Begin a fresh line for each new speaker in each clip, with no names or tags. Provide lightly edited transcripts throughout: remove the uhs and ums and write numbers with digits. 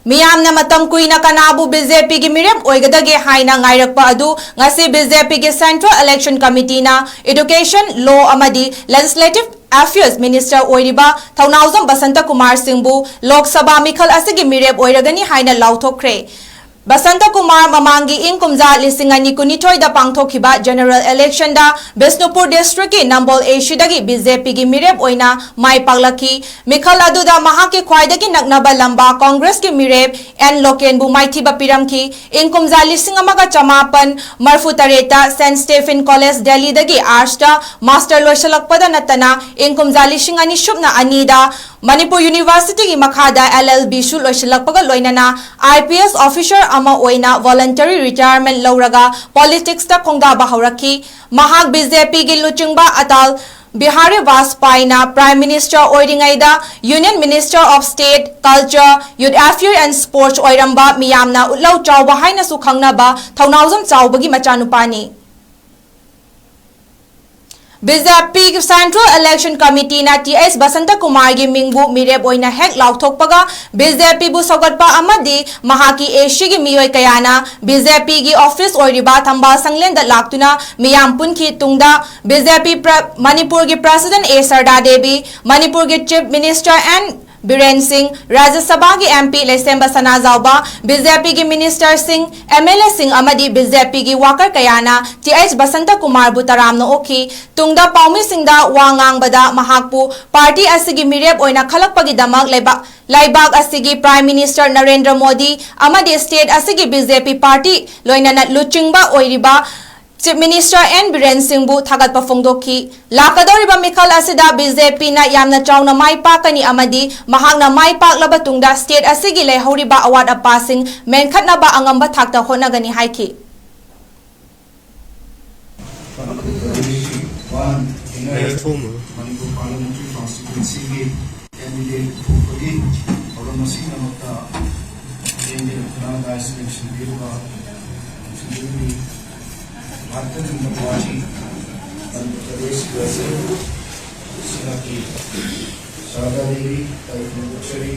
मियामना मतम कुइना कनाबु बीजेपी की मिरेप ओइगदगे हाइना ngairappa adu ngasi बीजेपी की सेंट्रल इलेक्शन कमिटी ना एजुकेशन लॉ अमदी लेजिस्लेटिव अफेयर्स मिनिस्टर ओइरिबा थौनाउजम बसंत कुमार सिंहबु लोकसभा मिखल असिगी मिरेप ओइरगनी हाइना लाउथोखरे बसंत कुमार ममांगी इंग कुमजा लिसिंग अनि कुनिथोय दा पांगथोखिबा जनरल इलेक्शन दा बिष्णुपुर डिस्ट्रिक्ट की नंबल एशिदगी बीजेपी की मिरेप ओइना माई पागलखी मिखल अदुदा महाके ख्वाइदगी नगनबा लंबा कांग्रेस की मिरेप एन लोकेनबु माइथिबा पिरमखी इंग कुमजा लिसिंग अमगा चमापन मरफु तरेता सेंट स्टेफेन कॉलेज दिल्ली दगी आर्ट्सदा मास्टर लोइसलकपदा नतना इंग कुमजा लिसिंग अनि शुबना अनीदा मणिपुर यूनिवर्सिटी की मखादा LLB शु लोइसलकपगा लोइनना IPS ऑफिसर अमा ओइना वॉलंटरी रिटायरमेंट लौरगा पॉलिटिक्स ता खोंगदाबा हौरखी महाक बीजेपी की लुचिंगबा अटल बिहारी वाजपेयी ना प्राइम मिनिस्टर ओइरिंगैदा union minister of state culture youth affair and sports ओइरंबा मियामना उलौ चावबा हाइना सु खंगनाबा थौनाउजम चावबगी मचानुपानी बीजेपी सेंट्रल इलेक्शन कमिटी ना TS बसंत कुमार की मिंगबु मिरेप ओइना हेक लाउथोकपगा बीजेपी बु सौगटपा अमदी महाकी एशी की मियोय कयाना बीजेपी की ऑफिस ओइरिबा थंबा संगलेंदा लाक्तुना मियाम पुनखी तुंगदा बीजेपी मणिपुर की प्रेसिडेंट A सरदा देवी मणिपुर के chief minister N Biren Singh Rajya Sabha की MP लेसेंबा सनाजाउबा बीजेपी की मिनिस्टर सिंह MLA सिंह अमदी बीजेपी की वाकर कयाना TH बसंत कुमार बुतरामनो ओखी तुंगदा पाउमी सिंगदा वांगांगबदा महाकपु पार्टी असिगी मिरेप ओइना खलकपगी दमक लाइबाग असिगी प्राइम मिनिस्टर नरेंद्र मोदी अमदी स्टेट असिगी बीजेपी पार्टी लोइना लुचिंगबा ओइरिबा चीफ मिनिस्टर एन बीरेन सिंहबु थागतपा फोंदोखी लाकदोरिबा मिखल असिदा बीजेपी ना यामना चाउना माई पाकनी अमदी महागना माई पाकलबा तुंगदा स्टेट असिगी लेहौरिबा अवार्ड अपासिंग मेनखतनाबा अंगंबा थाकता होनगनी हाइखी
भारतीय जनता पार्टी मध्य प्रदेश की शारदा देवी अक्षरी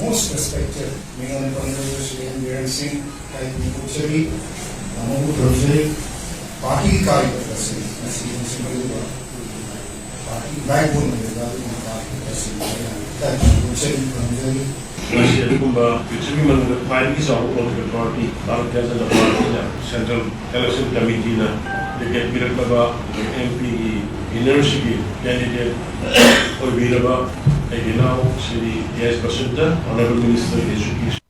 मोस्ट रेस्पेक्टेड बीरेन सिंह अक्षरी पार्टी कार्यकर्ता party backbone
party Bharatiya Janata party central election committee MP university candidate और श्री TS बसंत ऑनरेबल मिनिस्टर एजुकेशन